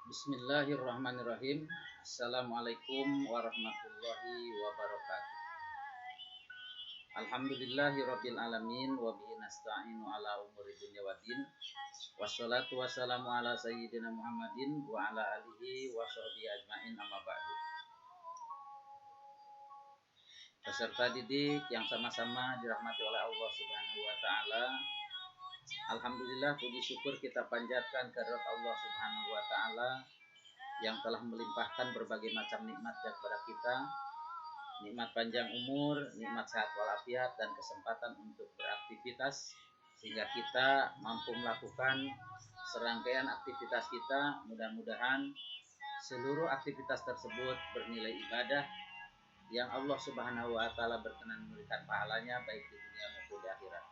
Bismillahirrahmanirrahim. Assalamualaikum warahmatullahi wabarakatuh. Alhamdulillahirabbil alamin wa bihi nasta'inu ala umuri dunya waddin. Wassalatu wassalamu ala sayyidina Muhammadin wa ala alihi wa sahbihi ajmain, amma ba'du. Peserta didik yang sama-sama dirahmati oleh Allah Subhanahu wa taala. Alhamdulillah, puji syukur kita panjatkan kehadirat Allah Subhanahu wa taala yang telah melimpahkan berbagai macam nikmat kepada kita. Nikmat panjang umur, nikmat sehat walafiat, dan kesempatan untuk beraktivitas sehingga kita mampu melakukan serangkaian aktivitas kita. Mudah-mudahan seluruh aktivitas tersebut bernilai ibadah yang Allah Subhanahu wa taala berkenan memberikan pahalanya baik di dunia maupun di akhirat.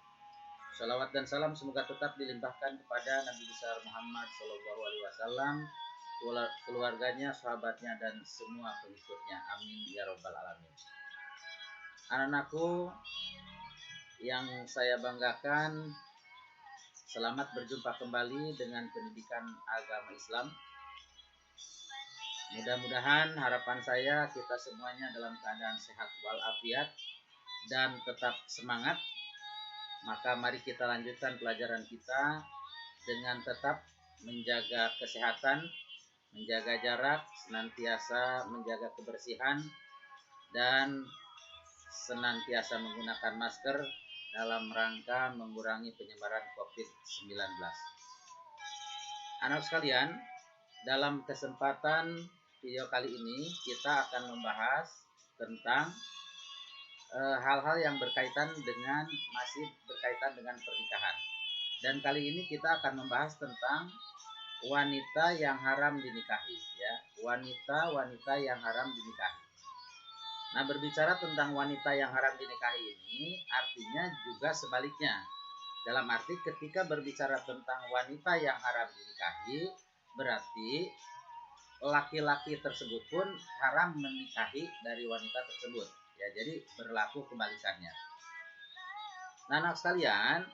Salawat dan salam semoga tetap dilimpahkan kepada Nabi besar Muhammad Shallallahu Alaihi Wasallam, keluarganya, sahabatnya, dan semua pengikutnya. Amin ya robbal alamin. Anak-anakku yang saya banggakan, selamat berjumpa kembali dengan pendidikan agama Islam. Mudah-mudahan harapan saya kita semuanya dalam keadaan sehat walafiat dan tetap semangat. Maka mari kita lanjutkan pelajaran kita dengan tetap menjaga kesehatan, menjaga jarak, senantiasa menjaga kebersihan, dan senantiasa menggunakan masker dalam rangka mengurangi penyebaran COVID-19. Anak sekalian, dalam kesempatan video kali ini kita akan membahas tentang hal-hal yang masih berkaitan dengan pernikahan. Dan kali ini kita akan membahas tentang wanita yang haram dinikahi, ya. Wanita yang haram dinikahi. Nah, berbicara tentang wanita yang haram dinikahi ini artinya juga sebaliknya. Dalam arti ketika berbicara tentang wanita yang haram dinikahi, berarti laki-laki tersebut pun haram menikahi dari wanita tersebut. Ya, jadi berlaku kebalikannya. Nah, anak sekalian,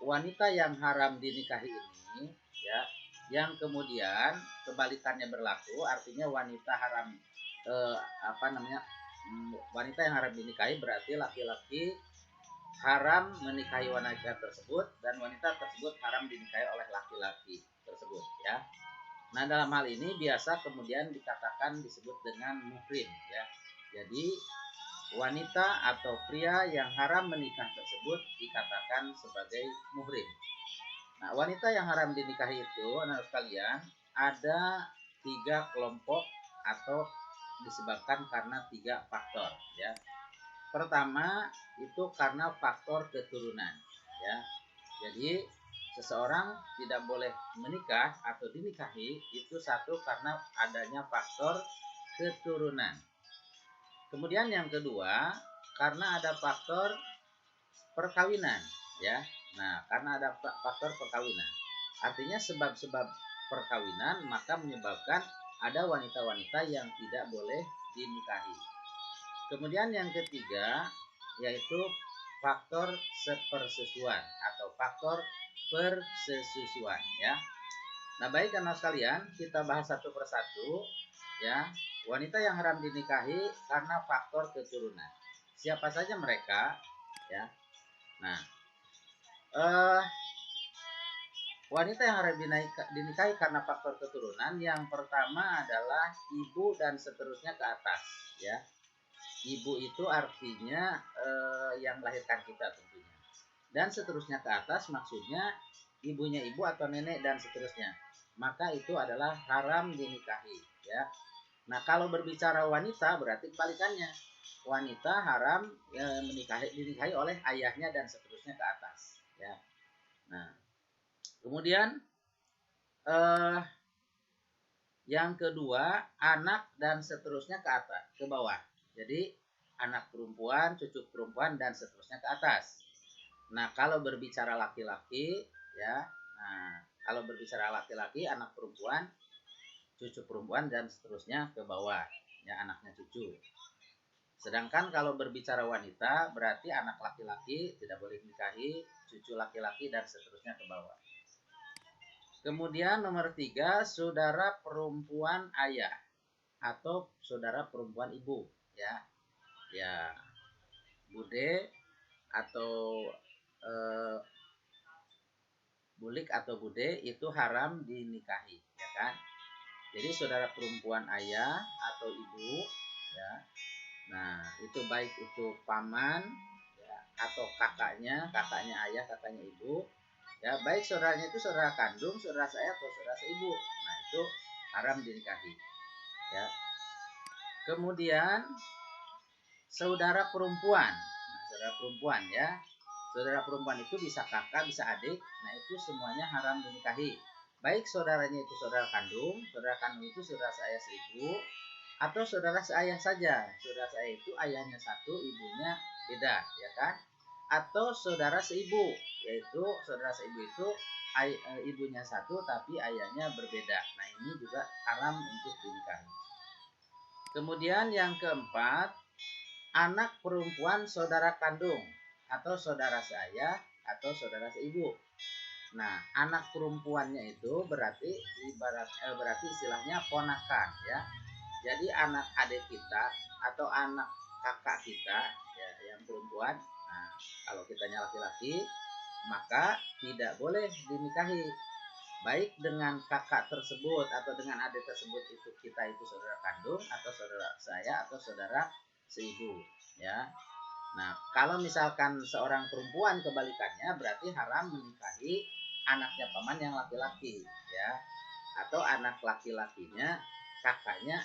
wanita yang haram dinikahi ini, ya, yang kemudian kebalikannya berlaku, artinya wanita haram, wanita yang haram dinikahi berarti laki-laki haram menikahi wanita tersebut dan wanita tersebut haram dinikahi oleh laki-laki tersebut, ya. Nah, dalam hal ini biasa kemudian disebut dengan muhrim, ya. Jadi wanita atau pria yang haram menikah tersebut dikatakan sebagai muhrim. Nah, wanita yang haram dinikahi itu, anak sekalian, ada 3 kelompok atau disebabkan karena 3 faktor, ya. Pertama itu karena faktor keturunan, ya. Jadi seseorang tidak boleh menikah atau dinikahi itu satu karena adanya faktor keturunan. Kemudian yang kedua, karena ada faktor perkawinan, ya. Nah, karena ada faktor perkawinan. Artinya sebab-sebab perkawinan maka menyebabkan ada wanita-wanita yang tidak boleh dinikahi. Kemudian yang ketiga yaitu faktor sepersusuan atau faktor persesusuan, ya. Nah, baik anak sekalian, kita bahas satu persatu, ya. Wanita yang haram dinikahi karena faktor keturunan. Siapa saja mereka, ya? Nah, wanita yang haram dinikahi karena faktor keturunan yang pertama adalah ibu dan seterusnya ke atas, ya. Ibu itu artinya yang melahirkan kita tentunya. Dan seterusnya ke atas maksudnya ibunya ibu atau nenek dan seterusnya. Maka itu adalah haram dinikahi, ya. Nah, kalau berbicara wanita berarti kebalikannya. Wanita haram dinikahi oleh ayahnya dan seterusnya ke atas, ya. Nah, kemudian yang kedua, anak dan seterusnya ke atas, ke bawah. Jadi anak perempuan, cucu perempuan, dan seterusnya ke atas. Nah, kalau berbicara laki-laki, ya. Nah, kalau berbicara laki-laki, anak perempuan, cucu perempuan, dan seterusnya ke bawah, ya, anaknya cucu. Sedangkan kalau berbicara wanita, berarti anak laki-laki tidak boleh dinikahi, cucu laki-laki, dan seterusnya ke bawah. Kemudian nomor 3, saudara perempuan ayah atau saudara perempuan ibu, ya. Ya, bude atau eh, bulik atau bude itu haram dinikahi, ya kan? Jadi saudara perempuan ayah atau ibu, ya. Nah, itu baik itu paman, ya, atau kakaknya ayah, kakaknya ibu, ya, baik saudaranya itu saudara kandung, saudara saya atau saudara seibu. Nah, itu haram dinikahi, ya. Kemudian saudara perempuan. Nah, saudara perempuan, ya. Saudara perempuan itu bisa kakak, bisa adik. Nah, itu semuanya haram dinikahi. Baik saudaranya itu saudara kandung itu saudara saya seibu, atau saudara seayah saja. Saudara saya itu ayahnya satu, ibunya beda, ya kan? Atau saudara seibu, yaitu saudara seibu itu ibunya satu tapi ayahnya berbeda. Nah, ini juga haram untuk dinikahi. Kemudian yang keempat, anak perempuan saudara kandung atau saudara seayah atau saudara seibu. Nah, anak perempuannya itu berarti berarti istilahnya ponakan, ya. Jadi anak adik kita atau anak kakak kita, ya, yang perempuan. Nah, kalau kitanya laki-laki, maka tidak boleh dinikahi. Baik dengan kakak tersebut atau dengan adik tersebut itu kita itu saudara kandung atau saudara saya atau saudara seibu, ya. Nah, kalau misalkan seorang perempuan kebalikannya berarti haram menikahi anaknya paman yang laki-laki, ya, atau anak laki-lakinya kakaknya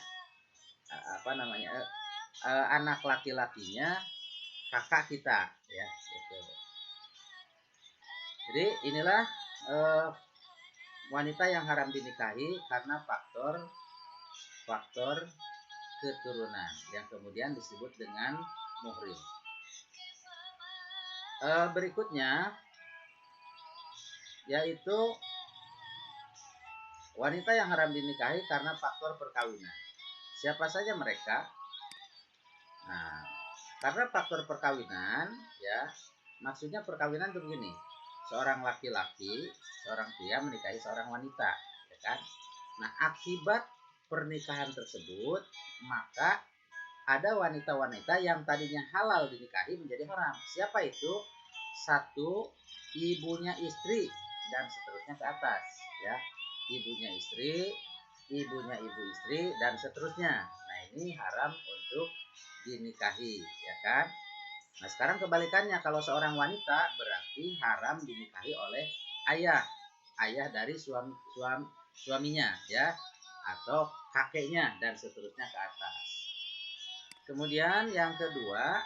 anak laki-lakinya kakak kita, ya, gitu. Jadi inilah wanita yang haram dinikahi karena faktor keturunan yang kemudian disebut dengan muhrim. Berikutnya yaitu wanita yang haram dinikahi karena faktor perkawinan. Siapa saja mereka? Nah, karena faktor perkawinan, ya, maksudnya perkawinan itu begini. Seorang laki-laki, seorang pria menikahi seorang wanita, ya kan? Nah, akibat pernikahan tersebut, maka ada wanita-wanita yang tadinya halal dinikahi menjadi haram. Siapa itu? Satu, ibunya istri dan seterusnya ke atas, ya. Ibunya istri, ibunya ibu istri dan seterusnya. Nah, ini haram untuk dinikahi, ya kan? Nah, sekarang kebalikannya, kalau seorang wanita berarti haram dinikahi oleh ayah dari suaminya, ya, atau kakeknya dan seterusnya ke atas. Kemudian yang kedua,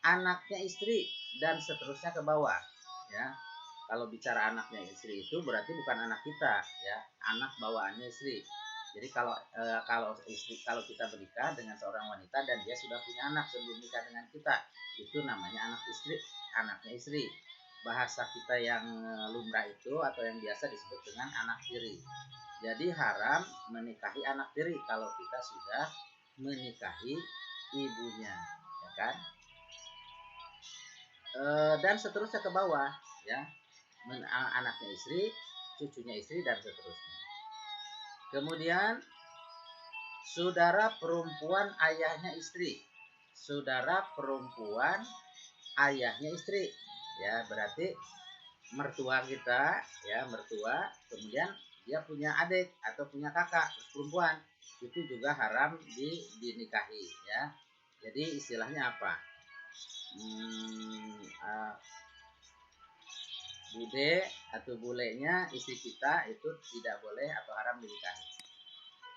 anaknya istri dan seterusnya ke bawah, ya. Kalau bicara anaknya istri itu berarti bukan anak kita, ya, anak bawaannya istri. Jadi kalau kita menikah dengan seorang wanita dan dia sudah punya anak sebelum nikah dengan kita, itu namanya anaknya istri. Bahasa kita yang lumrah itu atau yang biasa disebut dengan anak tiri. Jadi haram menikahi anak tiri kalau kita sudah menikahi ibunya, ya kan? Dan seterusnya ke bawah, ya, anaknya istri, cucunya istri dan seterusnya. Kemudian saudara perempuan ayahnya istri, saudara perempuan ayahnya istri, ya, berarti mertua kita, ya, mertua, kemudian dia punya adik atau punya kakak perempuan, itu juga haram dinikahi, ya. Jadi istilahnya apa? Bude atau bulenya istri kita itu tidak boleh atau haram dinikahi.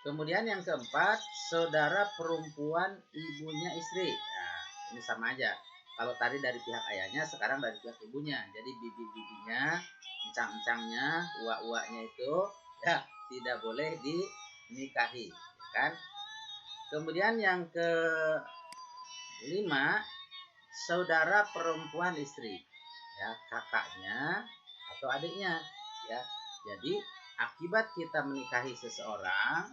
Kemudian yang keempat, saudara perempuan ibunya istri. Nah, ini sama aja. Kalau tadi dari pihak ayahnya, sekarang dari pihak ibunya. Jadi bibi-bibinya, encang-encangnya, uak-uaknya itu, ya, tidak boleh dinikahi, ya kan? Kemudian yang kelima, saudara perempuan istri, ya, kakaknya atau adiknya, ya. Jadi akibat kita menikahi seseorang,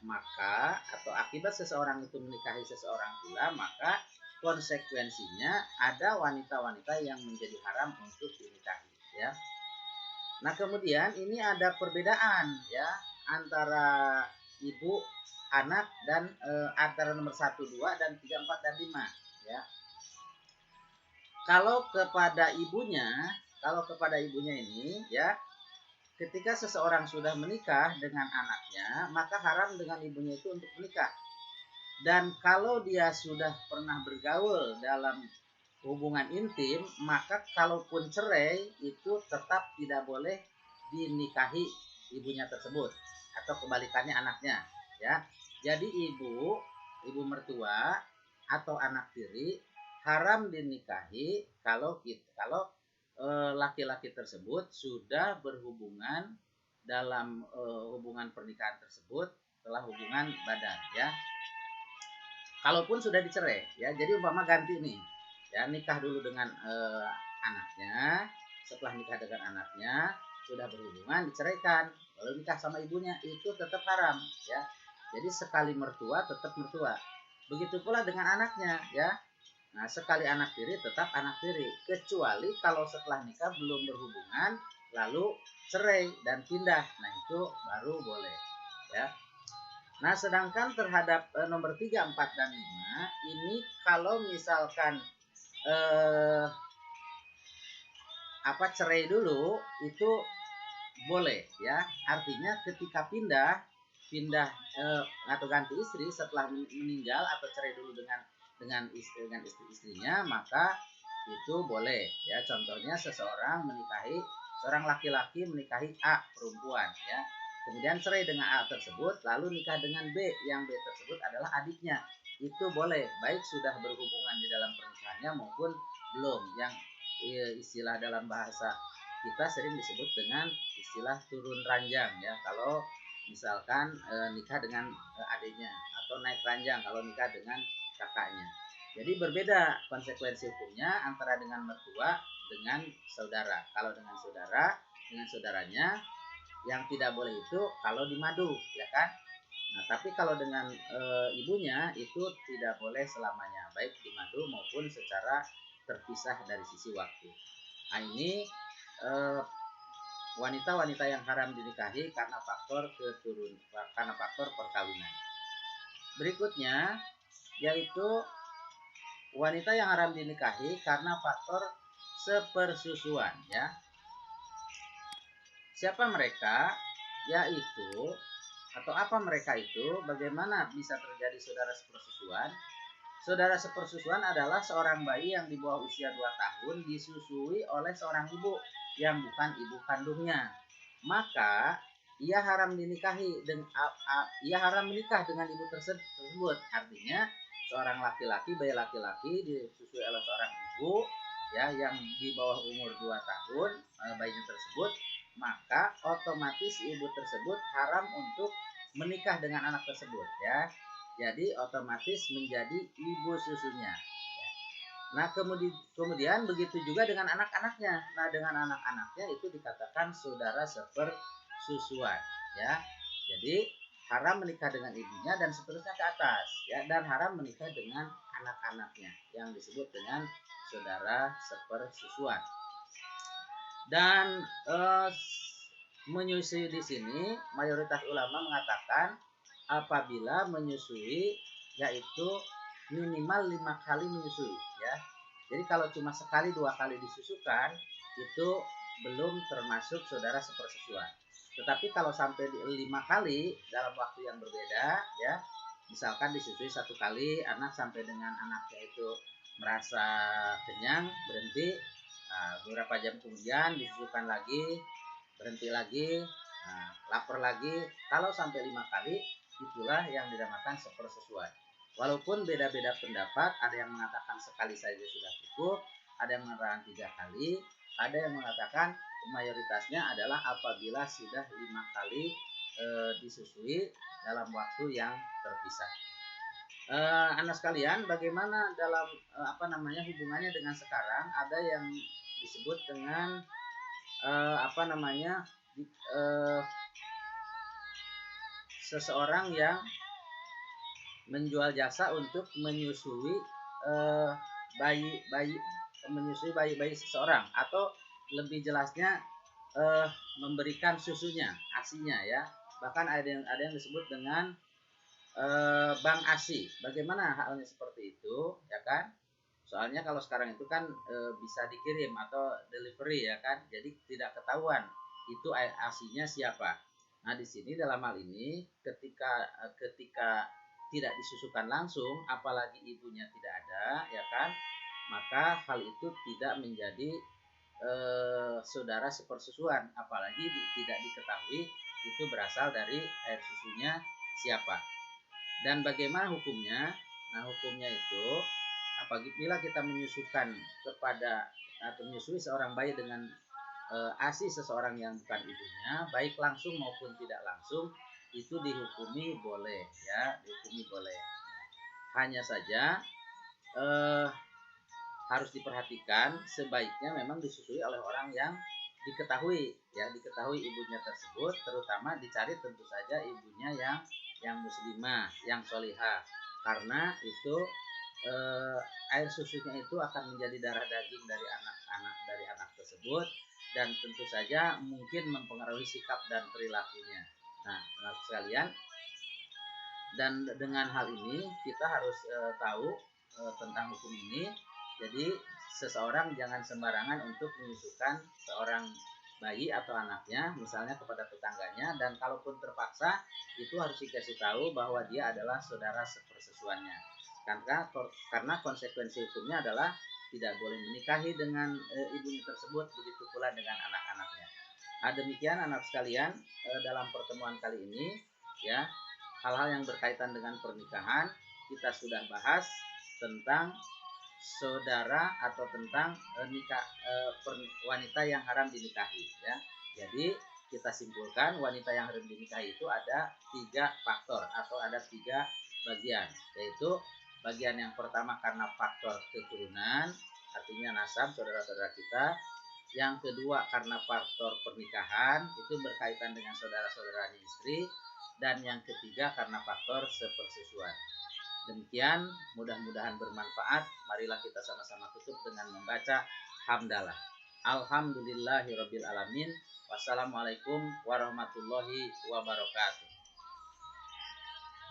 maka atau akibat seseorang itu menikahi seseorang pula, maka konsekuensinya ada wanita-wanita yang menjadi haram untuk dinikahi, ya. Nah, kemudian ini ada perbedaan ya antara ibu, anak, dan antara nomor 1, 2, dan 3, 4, dan 5 ya. Kalau kepada ibunya, ini ya, ketika seseorang sudah menikah dengan anaknya, maka haram dengan ibunya itu untuk menikah. Dan kalau dia sudah pernah bergaul dalam hubungan intim, maka kalaupun cerai itu tetap tidak boleh dinikahi ibunya tersebut atau kebalikannya anaknya ya. Jadi ibu mertua atau anak tiri haram dinikahi kalau laki-laki tersebut sudah berhubungan dalam hubungan pernikahan tersebut telah hubungan badan ya. Kalaupun sudah dicerai ya, jadi umpama ganti nih ya, nikah dulu dengan anaknya, setelah nikah dengan anaknya sudah berhubungan, diceraikan, lalu nikah sama ibunya, itu tetap haram ya. Jadi sekali mertua tetap mertua, begitu pula dengan anaknya ya. Nah, sekali anak tiri tetap anak tiri, kecuali kalau setelah nikah belum berhubungan lalu cerai dan pindah, nah itu baru boleh ya. Nah, sedangkan terhadap nomor 3, 4, dan 5 ini kalau misalkan cerai dulu itu boleh ya. Artinya ketika pindah atau ganti istri setelah meninggal atau cerai dulu dengan istri-istrinya, maka itu boleh ya. Contohnya seorang laki-laki menikahi A perempuan ya. Kemudian cerai dengan A tersebut, lalu nikah dengan B, yang B tersebut adalah adiknya. Itu boleh, baik sudah berhubungan di dalam pernikahannya maupun belum. Yang istilah dalam bahasa kita sering disebut dengan istilah turun ranjang ya. Kalau misalkan nikah dengan adiknya, atau naik ranjang kalau nikah dengan kakaknya. Jadi berbeda konsekuensi hukumnya antara dengan mertua dengan saudara. Kalau dengan saudaranya, yang tidak boleh itu kalau dimadu ya kan. Nah, tapi kalau dengan ibunya itu tidak boleh selamanya, baik dimadu maupun secara terpisah dari sisi waktu. Nah, ini wanita-wanita yang haram dinikahi karena faktor perkawinan. Berikutnya yaitu wanita yang haram dinikahi karena faktor sepersusuan ya. Siapa mereka? Yaitu atau apa mereka itu? Bagaimana bisa terjadi saudara sepersusuan? Saudara sepersusuan adalah seorang bayi yang di bawah usia 2 tahun disusui oleh seorang ibu yang bukan ibu kandungnya. Maka ia haram menikah dengan ibu tersebut. Artinya seorang bayi laki-laki disusui oleh seorang ibu ya yang di bawah umur 2 tahun bayinya tersebut, maka otomatis ibu tersebut haram untuk menikah dengan anak tersebut ya. Jadi otomatis menjadi ibu susunya. Nah, kemudian begitu juga dengan anak-anaknya. Nah, dengan anak-anaknya itu dikatakan saudara sepersusuan ya. Jadi haram menikah dengan ibunya dan seterusnya ke atas ya, dan haram menikah dengan anak-anaknya yang disebut dengan saudara sepersusuan. Dan menyusui di sini mayoritas ulama mengatakan apabila menyusui yaitu minimal 5 kali menyusui ya. Jadi kalau cuma sekali 2 kali disusukan itu belum termasuk saudara sepersusuan. Tetapi kalau sampai 5 kali dalam waktu yang berbeda ya, misalkan disusui 1 kali, anak sampai dengan anaknya itu merasa kenyang berhenti, beberapa jam kemudian disusukan lagi, berhenti lagi, lapar lagi. Kalau sampai 5 kali itulah yang dinamakan sepersusuan. Walaupun beda-beda pendapat, ada yang mengatakan sekali saja sudah cukup, ada yang mengatakan 3 kali, ada yang mengatakan mayoritasnya adalah apabila sudah 5 kali disusui dalam waktu yang terpisah. Anak sekalian, bagaimana dalam hubungannya dengan sekarang? Ada yang disebut dengan seseorang yang menjual jasa untuk menyusui bayi seseorang, atau lebih jelasnya memberikan susunya, asinya ya. Bahkan ada yang disebut dengan bank ASI. Bagaimana halnya seperti itu, ya kan? Soalnya kalau sekarang itu kan bisa dikirim atau delivery ya kan, jadi tidak ketahuan itu air ASI-nya siapa. Nah di sini dalam hal ini ketika tidak disusukan langsung, apalagi ibunya tidak ada, ya kan, maka hal itu tidak menjadi saudara sepersusuan, apalagi tidak diketahui itu berasal dari air susunya siapa. Dan bagaimana hukumnya? Nah, hukumnya itu apabila kita menyusukan kepada atau menyusui seorang bayi dengan ASI seseorang yang bukan ibunya, baik langsung maupun tidak langsung, itu dihukumi boleh ya, dihukumi boleh. Hanya saja harus diperhatikan sebaiknya memang disusui oleh orang yang diketahui ya, diketahui ibunya tersebut, terutama dicari tentu saja ibunya yang muslimah, yang solihah, karena itu air susunya itu akan menjadi darah daging dari anak tersebut, dan tentu saja mungkin mempengaruhi sikap dan perilakunya. Nah, anak sekalian, dan dengan hal ini kita harus tahu tentang hukum ini. Jadi seseorang jangan sembarangan untuk menyusukan seorang bayi atau anaknya misalnya kepada tetangganya, dan kalaupun terpaksa itu harus dikasih tahu bahwa dia adalah saudara sepersusuannya. Karena konsekuensi hukumnya adalah tidak boleh menikahi dengan ibunya tersebut, begitu pula dengan anak-anaknya. Nah, demikian anak sekalian, dalam pertemuan kali ini ya, hal-hal yang berkaitan dengan pernikahan kita sudah bahas tentang saudara atau tentang wanita yang haram dinikahi ya. Jadi kita simpulkan wanita yang haram dinikahi itu ada 3 faktor atau ada 3 bagian, yaitu bagian yang pertama karena faktor keturunan, artinya nasab saudara-saudara kita. Yang kedua karena faktor pernikahan, itu berkaitan dengan saudara-saudaranya istri. Dan yang ketiga karena faktor sepersusuan. Demikian, mudah-mudahan bermanfaat. Marilah kita sama-sama tutup dengan membaca hamdalah. Alhamdulillahirabbil alamin. Wassalamualaikum warahmatullahi wabarakatuh.